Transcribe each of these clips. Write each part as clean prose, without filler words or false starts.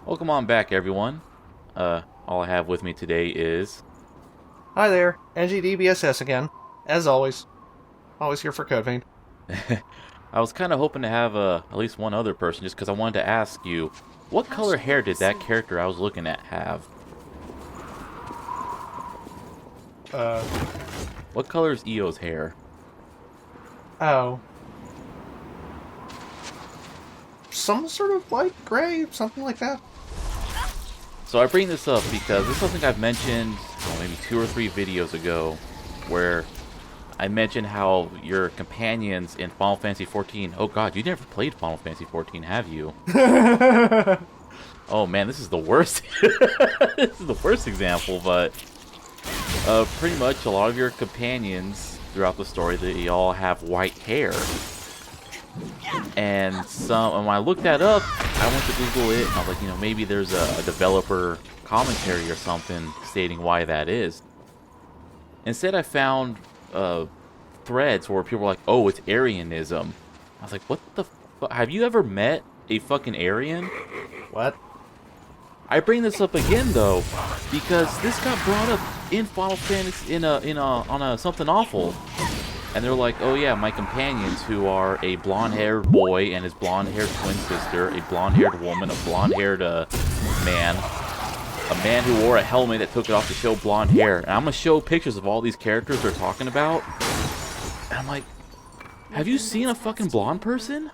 Welcome on back, everyone. All I have with me today is... Hi there, NGDBSS again. As always. Always here for Code Vein. I was kind of hoping to have at least one other person, just because I wanted to ask you, what color hair did that character I was looking at have? Uh, What color is Eo's hair? oh. Some sort of light gray, something like that. So I bring this up because this is something I've mentioned maybe 2 or 3 videos ago, where I mentioned how your companions in Final Fantasy XIV... Oh god, you never played Final Fantasy XIV, have you? Oh man, this is the worst. This is the worst example, but pretty much a lot of your companions throughout the story, they all have white hair. And when I looked that up, I went to Google it, and I was like, maybe there's a developer commentary or something stating why that is. Instead, I found threads where people were like, oh, it's Aryanism. I was like, what the fuck? Have you ever met a fucking Aryan? What? I bring this up again though, because this got brought up in Final Fantasy on a something awful, and they're like, oh yeah, my companions who are a blonde-haired boy and his blonde-haired twin sister, a blonde-haired woman, a blonde-haired man, a man who wore a helmet that took it off to show blonde hair, and I'm gonna show pictures of all these characters they're talking about, and I'm like, have you seen a fucking blonde person?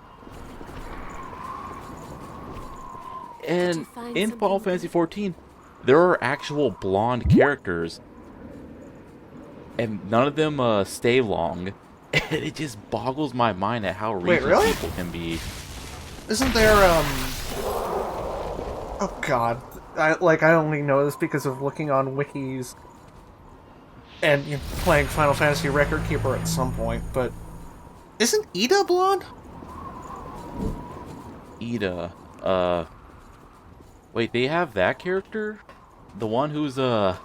And in Final Fantasy XIV, there are actual blonde characters, and none of them stay long. And it just boggles my mind at how Wait, recent really? people can be. Isn't there, Oh god. I only know this because of looking on wikis and playing Final Fantasy Record Keeper at some point, but... Isn't Ida blonde? Ida, wait, they have that character? The one who's an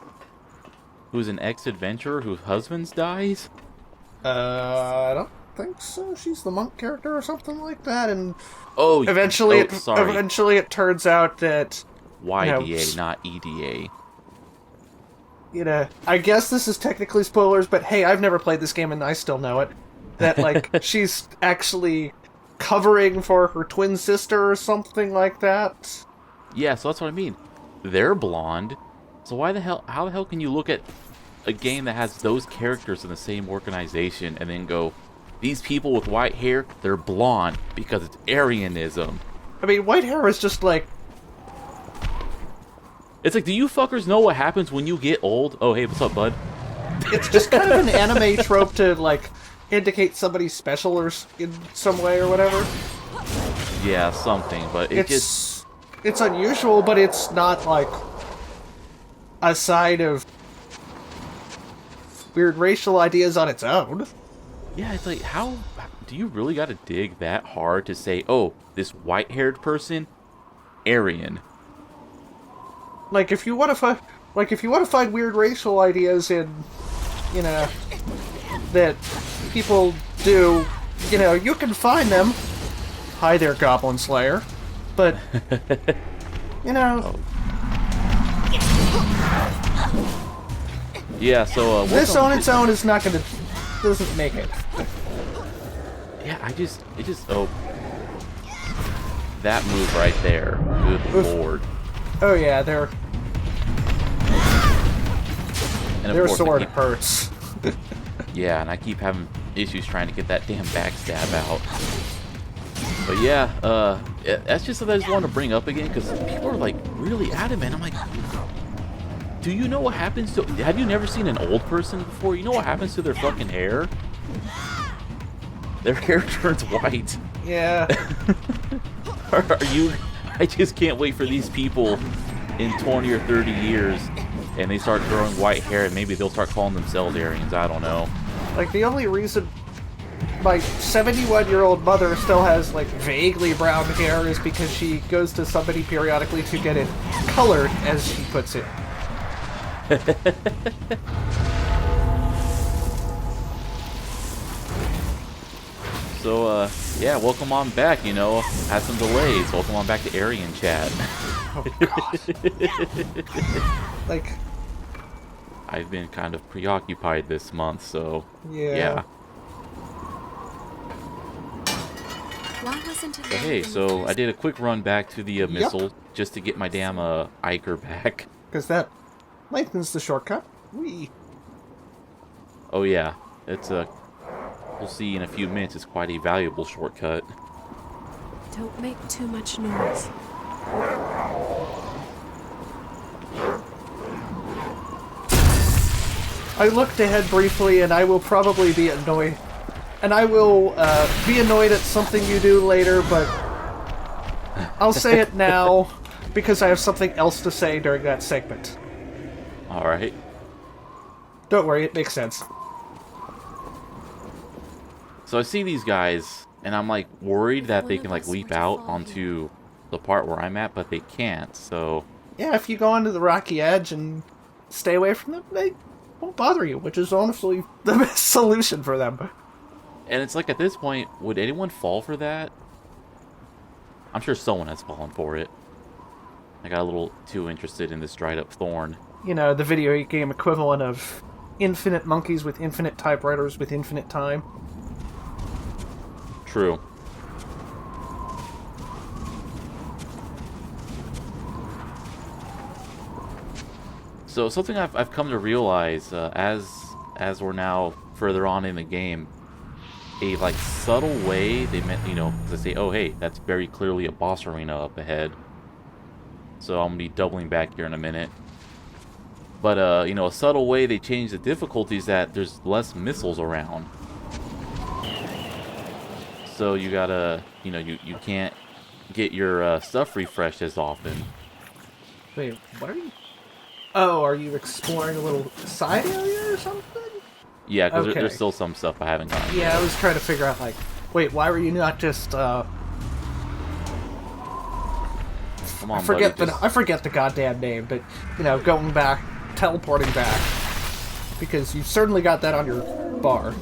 ex-adventurer whose husband dies? I don't think so. She's the monk character or something like that, and Oh, sorry. eventually it turns out that YDA, not EDA. I guess this is technically spoilers, but hey, I've never played this game and I still know it. That like she's actually covering for her twin sister or something like that. Yeah, so that's what I mean. They're blonde. So how the hell can you look at a game that has those characters in the same organization and then go, these people with white hair, they're blonde because it's Aryanism? I mean, white hair is just like... It's like, do you fuckers know what happens when you get old? Oh, hey, what's up, bud? It's just kind of an anime trope to, like, indicate somebody's special or in some way or whatever. Yeah, something, but It's unusual, but it's not, like, a side of weird racial ideas on its own. Yeah, it's like, how do you really got to dig that hard to say, oh, this white-haired person, Aryan? Like, if you want to find weird racial ideas in, that people do, you can find them. Hi there, Goblin Slayer. But, Oh. Yeah, so this on its own is not gonna, doesn't make it. Yeah, oh, that move right there. Good Oof. lord. Oh yeah, their And of course, sword hurts. yeah, and I keep having issues trying to get that damn backstab out. But yeah, that's just something I just wanted to bring up again, because people are like really adamant. I'm like, do you know what happens to... Have you never seen an old person before? You know what happens to their fucking hair? Their hair turns white. Yeah. Are you... I just can't wait for these people in 20 or 30 years, and they start growing white hair, and maybe they'll start calling themselves Aryans. I don't know. Like, the only reason my 71-year-old mother still has, like, vaguely brown hair is because she goes to somebody periodically to get it colored, as she puts it. So, Yeah, welcome on back, you know. Had some delays. Welcome on back to Aryan chat. Oh, God. Like, I've been kind of preoccupied this month, so yeah. Why wasn't it But hey, so I did a quick run back to the Yep. missile just to get my damn Iker back. Because that lengthens the shortcut. Oh yeah, it's a. We'll see in a few minutes. It's quite a valuable shortcut. Don't make too much noise. I looked ahead briefly, and I will probably be annoyed. And I will be annoyed at something you do later, but I'll say it now because I have something else to say during that segment. All right. Don't worry, it makes sense. So I see these guys, and I'm like worried that they can like leap out onto the part where I'm at, but they can't. So Yeah, if you go onto the rocky edge and stay away from them, they won't bother you, which is honestly the best solution for them. and it's like at this point, would anyone fall for that? I'm sure someone has fallen for it. I got a little too interested in this dried up thorn. You know, the video game equivalent of infinite monkeys with infinite typewriters with infinite time. True. So something I've come to realize as we're now further on in the game, a like subtle way they meant, you know, to say, oh hey, that's very clearly a boss arena up ahead. So I'm gonna be doubling back here in a minute. But you know, a subtle way they change the difficulties that there's less missiles around. So you gotta, you know, you can't get your stuff refreshed as often. Wait, what are you... Oh, are you exploring a little side area or something? Yeah, because Okay. there's still some stuff I haven't gotten. Yeah, I was trying to figure out, like, wait, why were you not just, Come on, I forget buddy, I forget the goddamn name, but, you know, going back, teleporting back. Because you've certainly got that on your bar.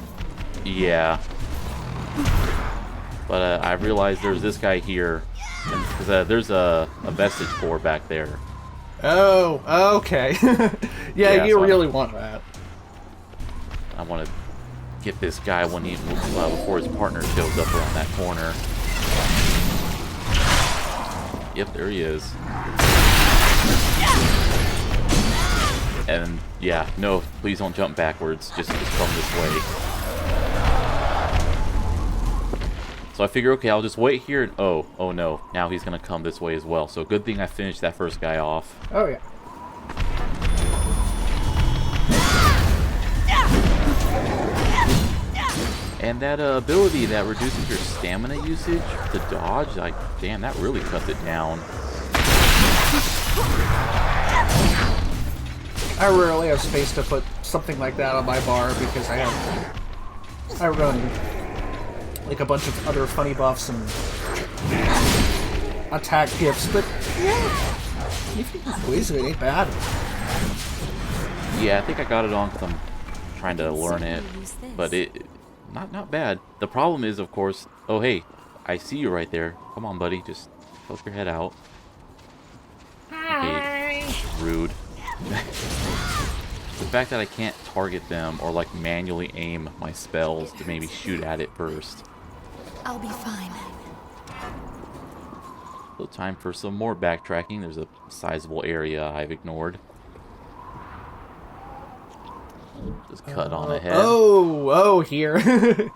Yeah. But I realized there's this guy here, because there's a vestige core back there. Oh, okay. Yeah, you so really want that. I want to get this guy when he before his partner shows up around that corner. Yep, there he is. And yeah, no, please don't jump backwards. Just come this way. So I figure, okay, I'll just wait here. And, oh no, now he's gonna come this way as well. So good thing I finished that first guy off. Oh, yeah. And that ability that reduces your stamina usage to dodge, like, damn, that really cuts it down. I rarely have space to put something like that on my bar because I run like a bunch of other funny buffs and attack gifts, but yeah, if you can squeeze it, it ain't bad. Yeah, I think I got it on because I'm trying to learn it, but it not bad. The problem is, of course, oh hey, I see you right there. Come on, buddy, just poke your head out. Hi. Okay, rude. The fact that I can't target them or like manually aim my spells to maybe shoot at it first. I'll be fine. So time for some more backtracking. There's a sizable area I've ignored. Just cut on ahead. Oh, here. I was trying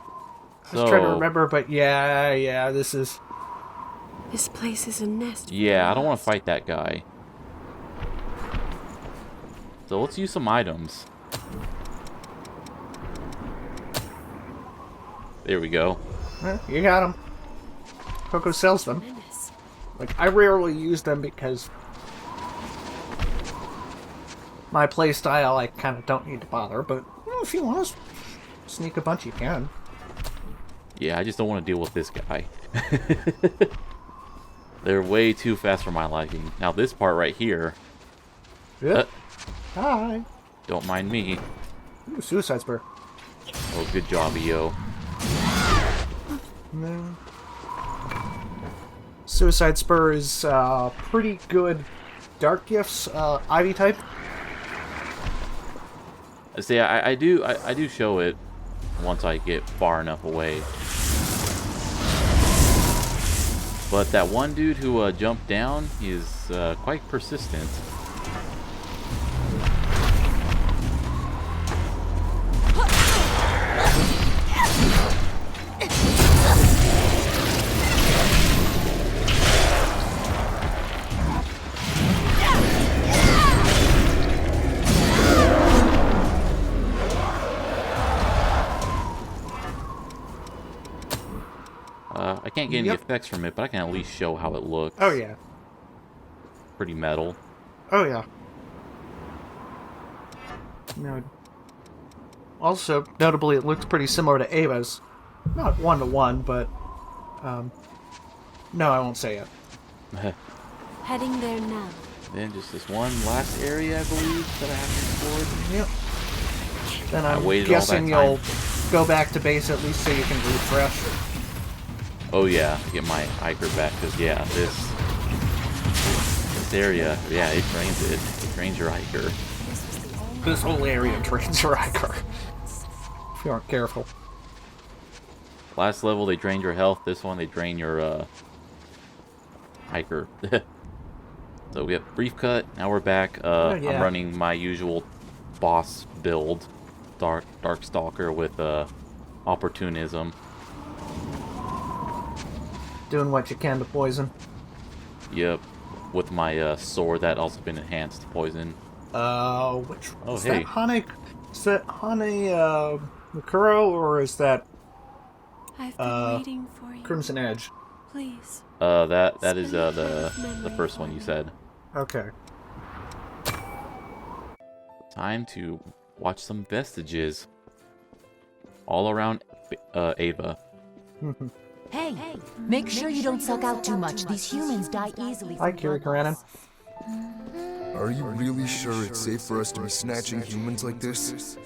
to So- remember, but yeah, this is... This place is a nest. Yeah, I don't want to fight that guy. So let's use some items. There we go. You got them. Coco sells them. Menace. Like, I rarely use them because my playstyle, I kind of don't need to bother, but you know, if you want to sneak a bunch, you can. Yeah, I just don't want to deal with this guy. They're way too fast for my liking. Now this part right here, Yep. Hi. don't mind me. Ooh, Suicide Spur. Oh, good job, EO. No. Suicide Spur is pretty good Dark Gifts, Ivy type. See, I do show it once I get far enough away. But that one dude who jumped down, he's quite persistent. I can't get any effects from it, but I can at least show how it looks. Oh, yeah. Pretty metal. Oh, yeah. No. Also, notably, it looks pretty similar to Ava's. Not one-to-one, but... no, I won't say it. Heading there now. Then just this one last area, I believe, that I haven't explored. Yep. Then I'm waited guessing all that you'll go back to base at least so you can refresh. Oh yeah, get my Iker back, because yeah, this area, yeah, it drains it. It drains your Iker. This whole area drains your Iker. If you aren't careful. Last level, they drained your health. This one, they drain your Iker. So we have brief cut. Now we're back. Oh, yeah. I'm running my usual boss build, Dark Stalker with opportunism. Doing what you can to poison. Yep, with my sword that also been enhanced to poison. Which Oh, is hey. that Hane? Is that Hane Mikuro, or is that I've been waiting for you. Crimson Edge? Please. That is the first one you said. Okay. Time to watch some vestiges all around Ava. Hey, make sure you don't suck out too much. These humans die easily. Hi, Kiri Karanen. Are you really sure it's safe for us to be snatching humans like this?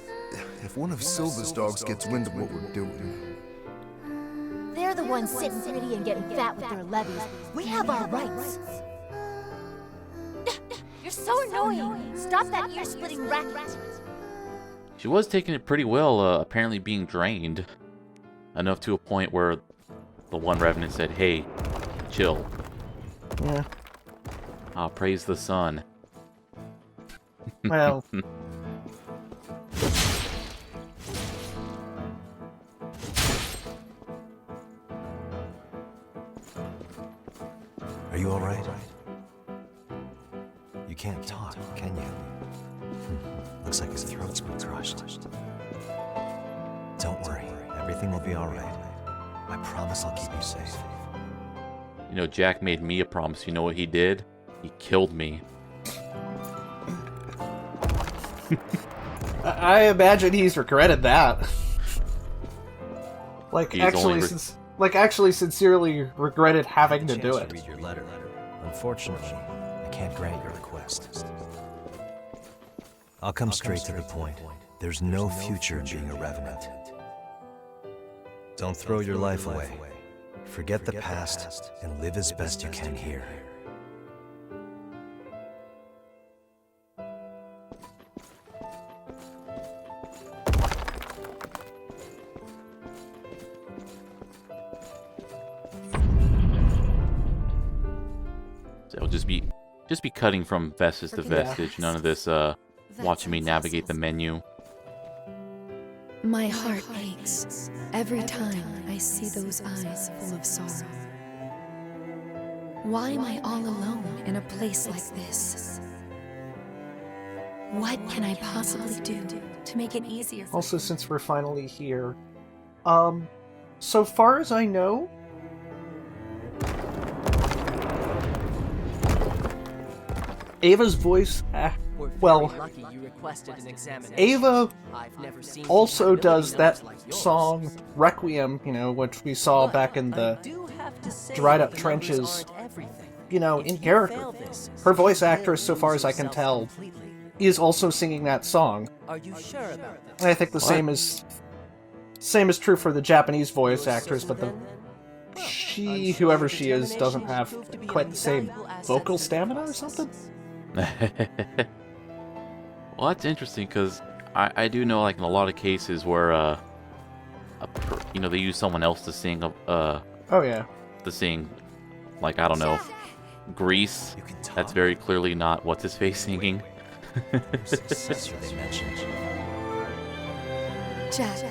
If one of Silva's dogs gets wind of what we're doing... They're the ones sitting pretty and getting fat with their levies. We have our rights. You're so annoying. Stop that ear-splitting racket. She was taking it pretty well, apparently being drained. Enough to a point where the one Revenant said, hey, chill. Yeah. Praise the sun. Well. Are you alright? You can't talk, can you? Looks like his throat's been crushed. Don't worry, everything will be alright. I promise I'll keep you safe. You know, Jack made me a promise. You know what he did? He killed me. I imagine he's regretted that. Like, He's actually sincerely regretted having to do it. Read your letter. Unfortunately, I can't grant your request. I'll come straight to the point. There's no future in being a Revenant. Don't throw your life away. Forget the past and live as best you can here. So just be cutting from vestige to vestige. None of this watching me navigate the menu. My heart aches every time I see those eyes full of sorrow. Why am I all alone in a place like this? What can I possibly do to make it easier for Also, since we're finally here, so far as I know, Ava's voice, well, Ava also does that song Requiem, you know, which we saw back in the dried up trenches, you know, in character. Her voice actress, so far as I can tell, is also singing that song. Are you sure about that? And I think the same is true for the Japanese voice actress, but she, whoever she is, doesn't have quite the same vocal stamina or something? Well, that's interesting because I do know, like, in a lot of cases where, they use someone else to sing, Oh, yeah. like, I don't know, Grease. You can talk. That's very clearly not what's his face singing. Successor they mentioned. Jack,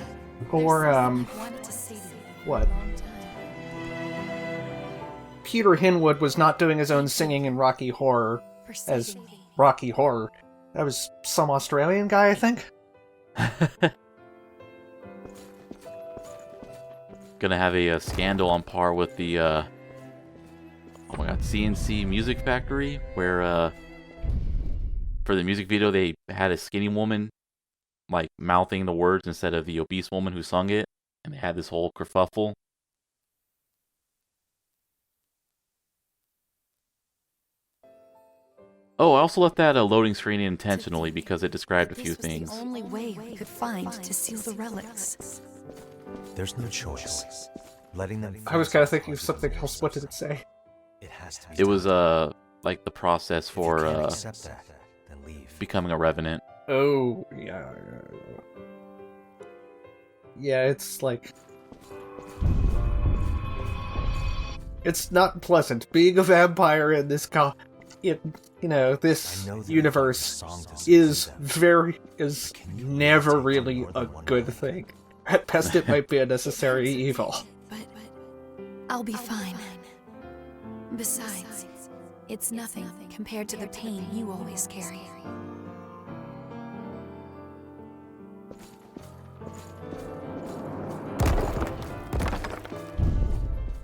Or, wanted to say to you for what? a long time. Peter Hinwood was not doing his own singing in Rocky Horror For as saving me. Rocky Horror. That was some Australian guy, I think. Gonna have a scandal on par with the, oh my god, CNC Music Factory, where, for the music video, they had a skinny woman, like, mouthing the words instead of the obese woman who sung it, and they had this whole kerfuffle. Oh, I also left that loading screen intentionally because it described a few This was things. the only way we could find to seal the relics. There's no choice. Letting them. I was kind of thinking of something else. What did it say? It has to be. It was, like the process If you for, can't accept that, then leave. becoming a revenant. Oh, yeah. Yeah, it's like... It's not pleasant. Being a vampire in this this I know that universe song to sing is them. is Can you never take on really more a than one good life? thing. At best, it might be a necessary evil. But I'll be fine. Besides, it's nothing compared to the pain you always carry.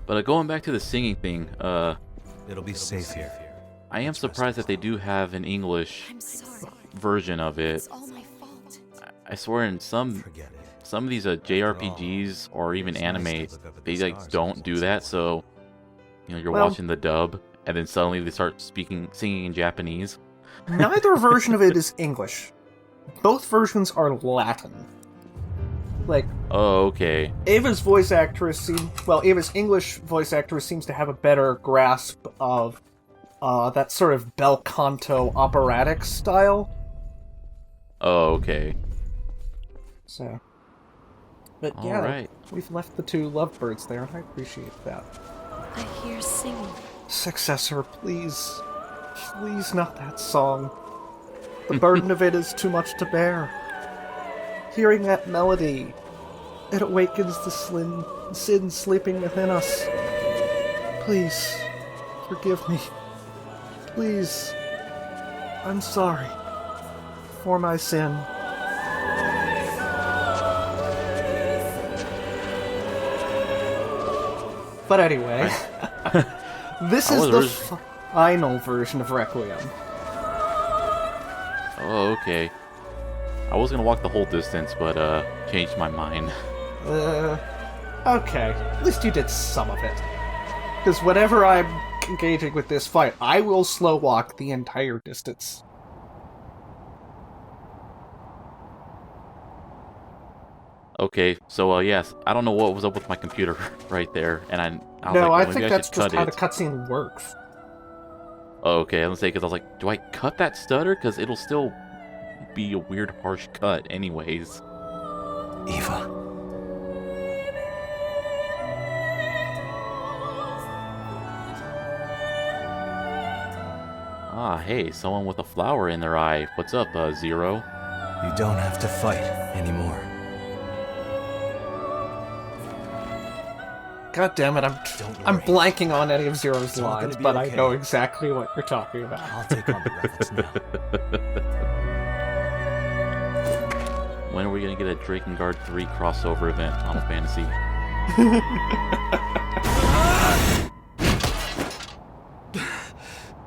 But going back to the singing thing, It'll be safe here. I am surprised that they do have an English I'm sorry. version of it. It's all my fault. I swear in some Forget it. of these JRPGs or even It's nice to anime, look up at they the like stars don't and do see that. them. So, you're Well- watching the dub, and then suddenly they start singing in Japanese. Neither version of it is English. Both versions are Latin. Like, Oh, okay. Ava's English voice actress seems to have a better grasp of that sort of bel canto operatic style. Oh, okay. So, but All yeah, right. we've left the two lovebirds there, and I appreciate that. I hear singing. Successor, please. Please, not that song. The burden of it is too much to bear. Hearing that melody, it awakens the sin sleeping within us. Please, forgive me. Please. I'm sorry. For my sin. But anyway, this I is was the orig- final version of Requiem. Oh, okay. I was gonna walk the whole distance, but changed my mind. Okay. At least you did some of it. Because whenever I'm engaging with this fight, I will slow walk the entire distance. Okay, so yes, I don't know what was up with my computer right there, and I was No, like, I well, think maybe that's should just cut how it. the cutscene works. Oh, okay, I was gonna say, because I was like, do I cut that stutter? Because it'll still be a weird, harsh cut anyways. Eva. Ah, hey, someone with a flower in their eye. What's up, Zero? You don't have to fight anymore. God damn it, Don't I'm worry. blanking on any of Zero's It's all gonna lines, be but I okay. know exactly what you're talking about. I'll take on the relics now. When are we gonna get a Drakengard 3 crossover event, Final Fantasy?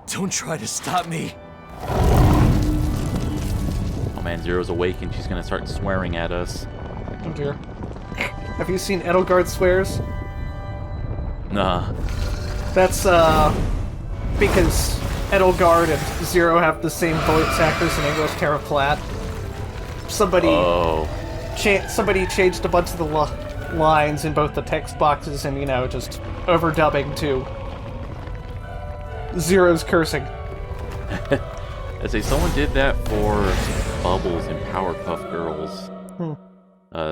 Don't try to stop me. Oh man, Zero's awake and she's gonna start swearing at us. Oh dear. Have you seen Edelgard Swears? Nah. That's, because Edelgard and Zero have the same voice actors in English, Terra Platt. Somebody Oh. somebody changed a bunch of the lines in both the text boxes and, just overdubbing to Zero's cursing. I say someone did that for Bubbles in Powerpuff Girls.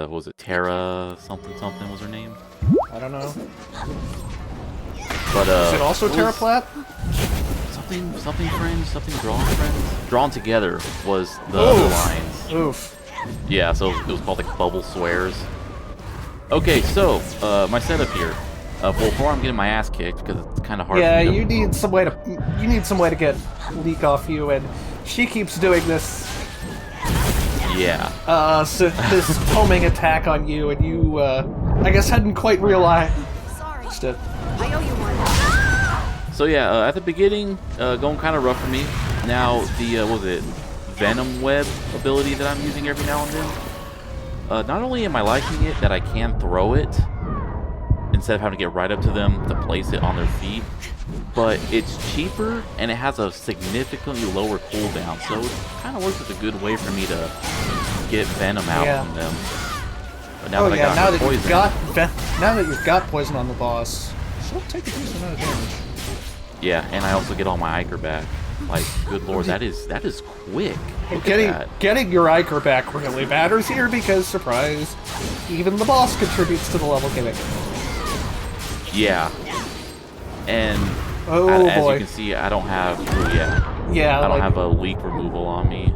Was it Tara something was her name? I don't know. But Is it also what Tara was- Platt? Something friends, something drawn friends. Drawn together was the Oof. lines. Oof. Yeah, so it was called like Bubble Swears. Okay, so my setup here. Before I'm getting my ass kicked because it's kind of hard. Yeah, for me to... you need some way to get leak off you, and she keeps doing this Yeah. so this homing attack on you, and you I guess hadn't quite realized Sorry, it. I owe you one. So yeah, at the beginning, going kind of rough for me. Now the what was it, Venom Web ability that I'm using every now and then. Not only am I liking it that I can throw it instead of having to get right up to them to place it on their feet, but it's cheaper and it has a significantly lower cooldown, so it kind of works as a good way for me to get Venom out Yeah. from them. But now that I got now the that poison, you've got poison on the boss, she'll take a decent amount of damage. yeah, and I also get all my Iker back. Like, good lord, that is quick. Look at that. Getting your Iker back really matters here because, surprise, even the boss contributes to the level gimmick. Yeah. And Oh as boy. you can see, I don't have Yeah, I don't like- have a leak removal on me.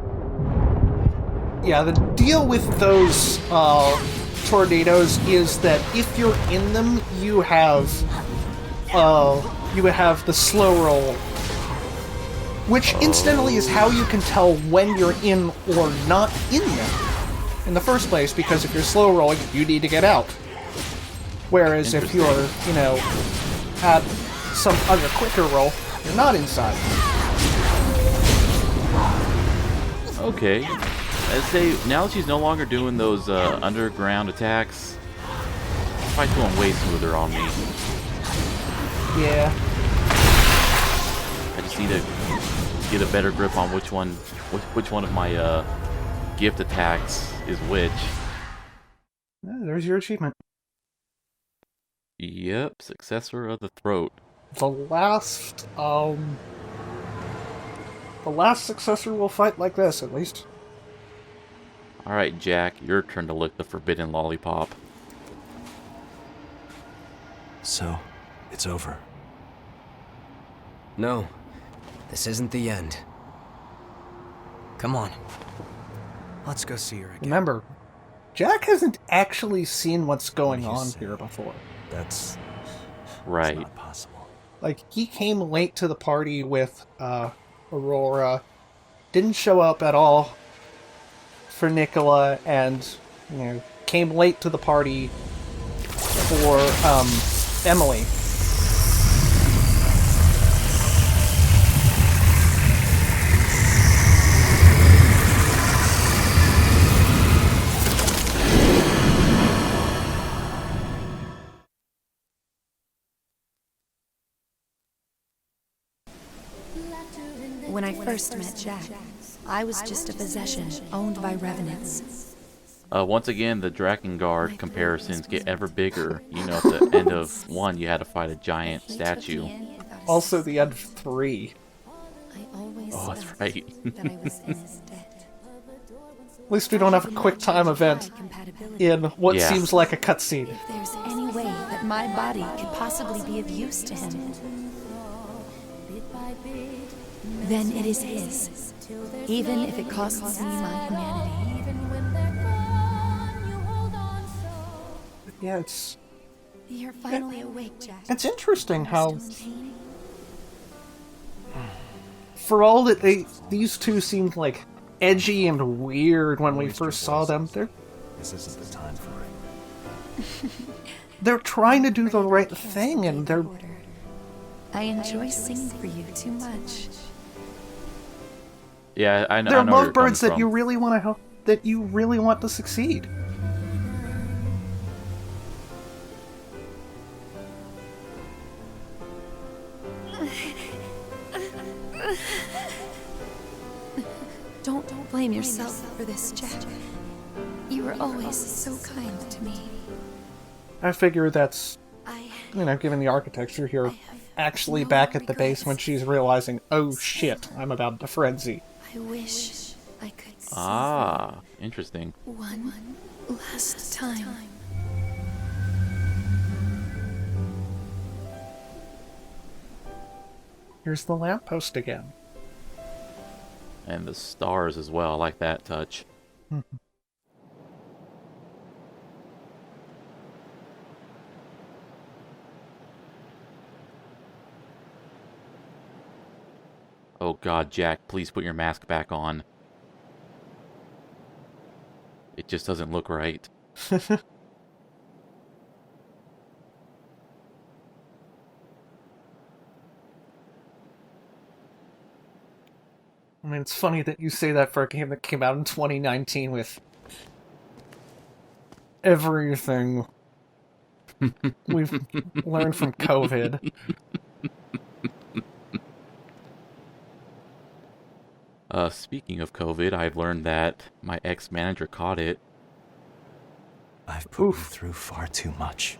Yeah, the deal with those tornadoes is that if you're in them, you have the slow roll, which incidentally is how you can tell when you're in or not in them in the first place, because if you're slow rolling, you need to get out. Whereas if you're, at some other quicker roll, you're not inside. Okay. I'd say now that she's no longer doing those underground attacks, the fight's going way smoother on me. Yeah. I just need to get a better grip on which one of my gift attacks is which. There's your achievement. Yep, successor of the throat. The last successor will fight like this, at least. Alright, Jack, your turn to lick the forbidden lollipop. So, it's over. No, this isn't the end. Come on. Let's go see her again. Remember, Jack hasn't actually seen what's going What do you on say? here before. That's Right. not possible. Like, he came late to the party with Aurora, didn't show up at all for Nicola, and, came late to the party for Emily. When I first met Jack, I was just a possession owned by revenants. Once again, the Drakengard comparisons get ever bigger. At the end of 1, you had to fight a giant statue. Also, the end of 3. I always Oh, that's felt right. that I was in his debt. At least we don't have a quick time event in what Yeah. seems like a cutscene. If there's any way that my body could possibly be of use to him, then it is his, even if it costs me my humanity. Yeah, You're finally awake, Jack. it's interesting how, Still in pain? for all that these two seemed like edgy and weird when we first saw them, This isn't the time for it. they're trying to do the right thing, and they're I enjoy singing for you too much. Yeah, I know. they're I know where you're lovebirds coming that you from. really want to help, that you really want to succeed. Don't blame yourself for this, Jack. You were always so kind to me. I figure that's, I given the architecture here, have actually no back at the base regrets. when she's realizing, oh shit, I'm about to frenzy. I wish I could see Ah, interesting. one last time. Here's the lamppost again. And the stars as well. I like that touch. Oh god, Jack, please put your mask back on. It just doesn't look right. I mean, it's funny that you say that for a game that came out in 2019 with everything we've learned from COVID. Speaking of COVID, I've learned that my ex-manager caught it. I've put you Oof. through far too much.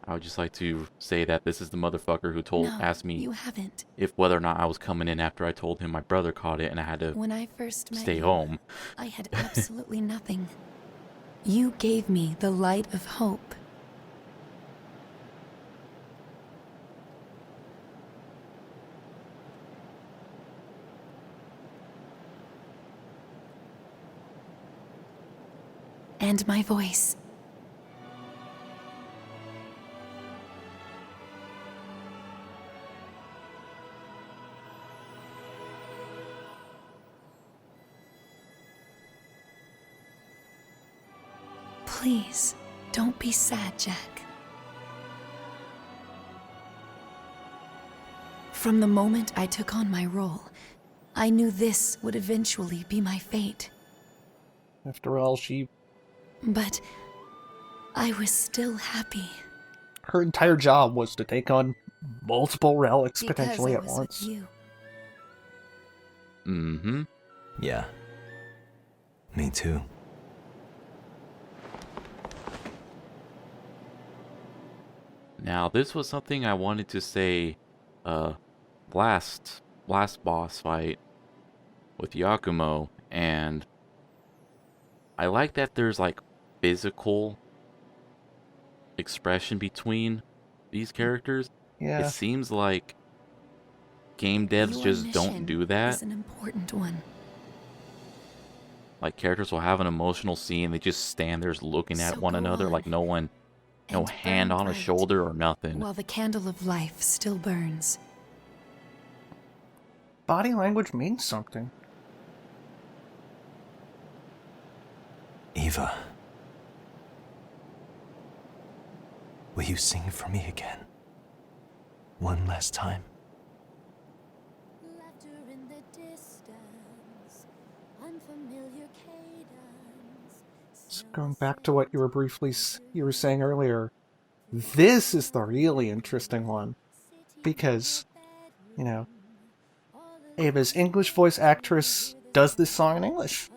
I would just like to say that this is the motherfucker who asked me You haven't. if whether or not I was coming in after I told him my brother caught it and I had to When I first met stay you, home. I had absolutely nothing. You gave me the light of hope. And my voice. Please, don't be sad, Jack. From the moment I took on my role, I knew this would eventually be my fate. After all, But I was still happy. her entire job was to take on multiple relics potentially because at I was once. with you. Mm-hmm. Yeah. Me too. Now, this was something I wanted to say, last boss fight with Yakumo, and I like that there's like physical expression between these characters. Yeah. It seems like game devs Your just don't mission do that. is an important one. Like characters will have an emotional scene, they just stand there looking at So one go another on like no and hand burn on a bright shoulder or nothing. While the candle of life still burns. Body language means something. Eva. Will you sing for me again? One last time? Laughter in the distance, unfamiliar cadence. So going back to what you were saying earlier, this is the really interesting one. Because, Ava's English voice actress does this song in English.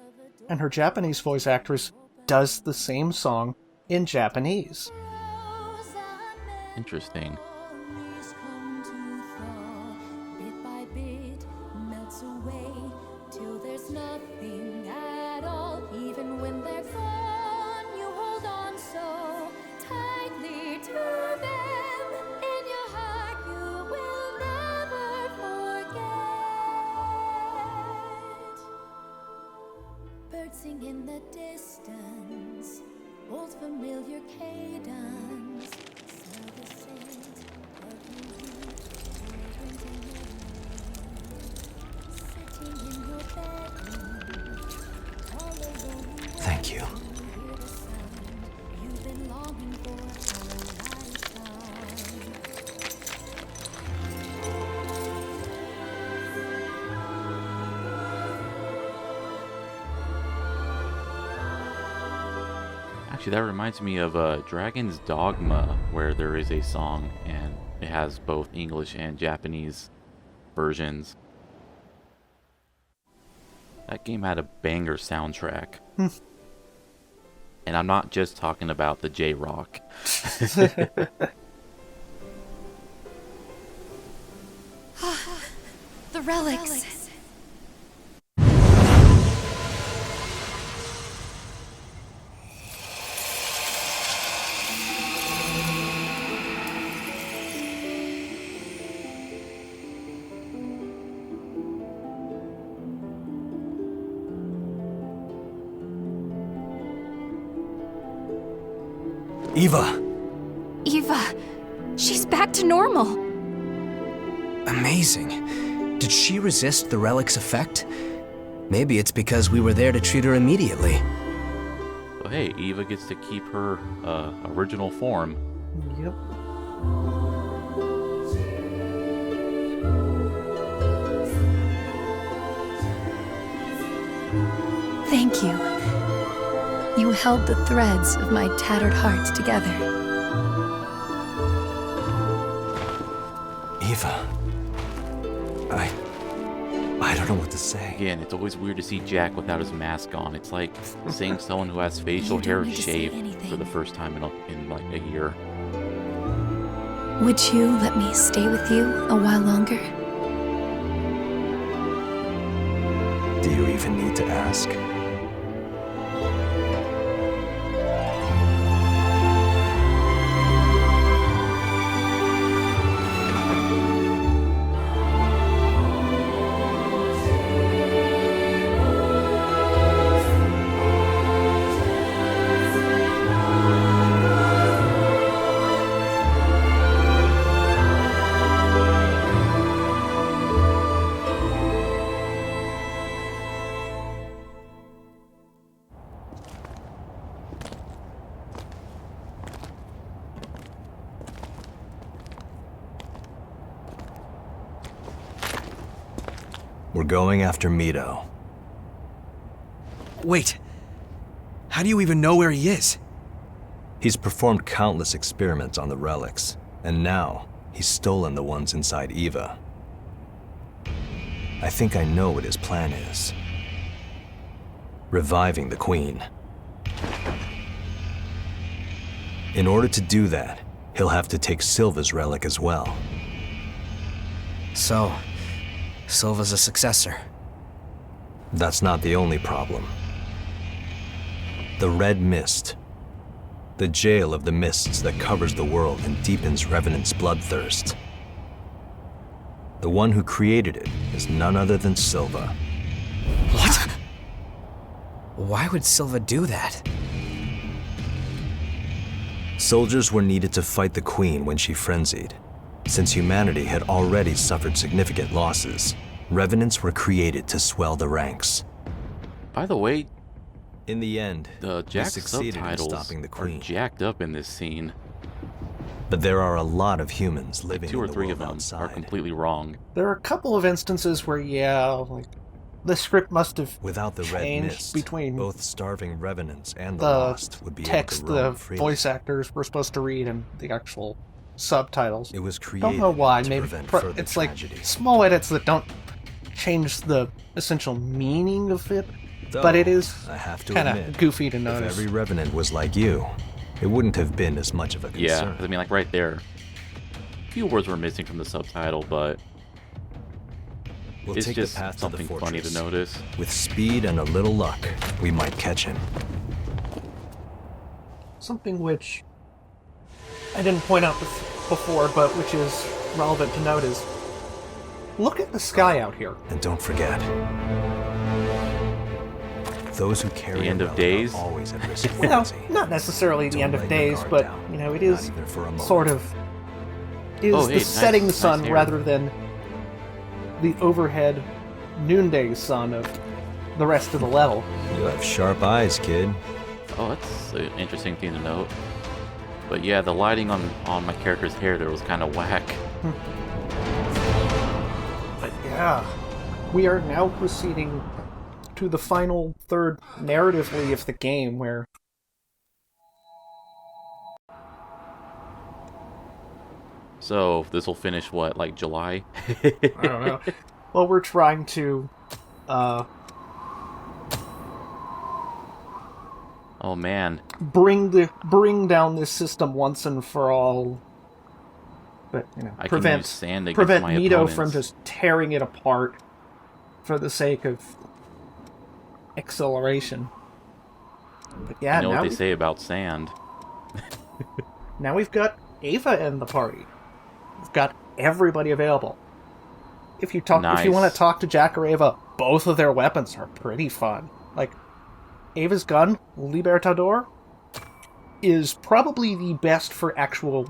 And her Japanese voice actress does the same song in Japanese. Interesting. Bit by bit, melts away till there's nothing at all. Even when they're gone, you hold on so tightly to them. In your heart, you will never forget. Birds sing in the distance, old familiar cadence. Smell the scent of you, sitting in your bedroom, all alone. Thank you. You hear the sound you've been longing for a lifetime. Actually, that reminds me of Dragon's Dogma, where there is a song and it has both English and Japanese versions. That game had a banger soundtrack. And I'm not just talking about the J-Rock. The relics. Eva! Eva, she's back to normal. Amazing. Did she resist the relic's effect? Maybe it's because we were there to treat her immediately. So hey, Eva gets to keep her original form. Yep. Thank you. You held the threads of my tattered heart together. Eva. I don't know what to say. Again, it's always weird to see Jack without his mask on. It's like seeing someone who has facial You don't hair need to say shaved anything. for the first time in like a year. Would you let me stay with you a while longer? Do you even need to ask? We're going after Mito. Wait. How do you even know where he is? He's performed countless experiments on the relics, and now he's stolen the ones inside Eva. I think I know what his plan is. Reviving the Queen. In order to do that, he'll have to take Silva's relic as well. So, Silva's a successor. That's not the only problem. The Red Mist. The jail of the mists that covers the world and deepens Revenant's bloodthirst. The one who created it is none other than Silva. What? Why would Silva do that? Soldiers were needed to fight the Queen when she frenzied. Since humanity had already suffered significant losses, Revenants were created to swell the ranks. By the way, In the end, the we Jack succeeded in subtitles stopping the are Queen. jacked up in this scene. But there are a lot of humans living Two or in the three world of them outside. are completely wrong. There are a couple of instances where, yeah, like, the script must have Without the Red changed Mist, between both starving Revenants and the the Lost would be text able to the roam freely. voice actors were supposed to read and the actual subtitles. It was created Don't know why. to Maybe prevent further it's like tragedy. small edits that don't change the essential meaning of it, Though, but it is I have to kind admit, of goofy to if notice. every Revenant was like you, it wouldn't have been as much of a Yeah, concern. 'cause I mean, like right there, a few words were missing from the subtitle, but We'll it's take just the path to something the funny fortress. to notice. With speed and a little luck, we might catch him. Something which I didn't point out before, but which is relevant to note is, look at the sky out here. And don't forget, those who carry The end a of relic days? are always at risk of Well, frenzy. not necessarily the Don't end of let your days, guard but, down. you know, it Not is even for a moment. sort of is Oh, the hey, setting nice sun hair. rather than the overhead noonday sun of the rest of the level. You have sharp eyes, kid. Oh, that's an interesting thing to note. But yeah, the lighting on my character's hair there was kind of whack. But yeah, we are now proceeding to the final third narratively of the game, where So this will finish what, like July? I don't know. Well, we're trying to Oh man. bring down this system once and for all. But I can use sand against prevent my Nito opponents. from just tearing it apart for the sake of acceleration. But yeah, You know now what they say about sand. now we've got Ava in the party. We've got everybody available. If you Nice. want to talk to Jack or Ava, both of their weapons are pretty fun. Like Ava's gun, Libertador, is probably the best for actual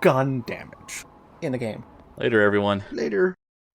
gun damage in the game. Later, everyone. Later.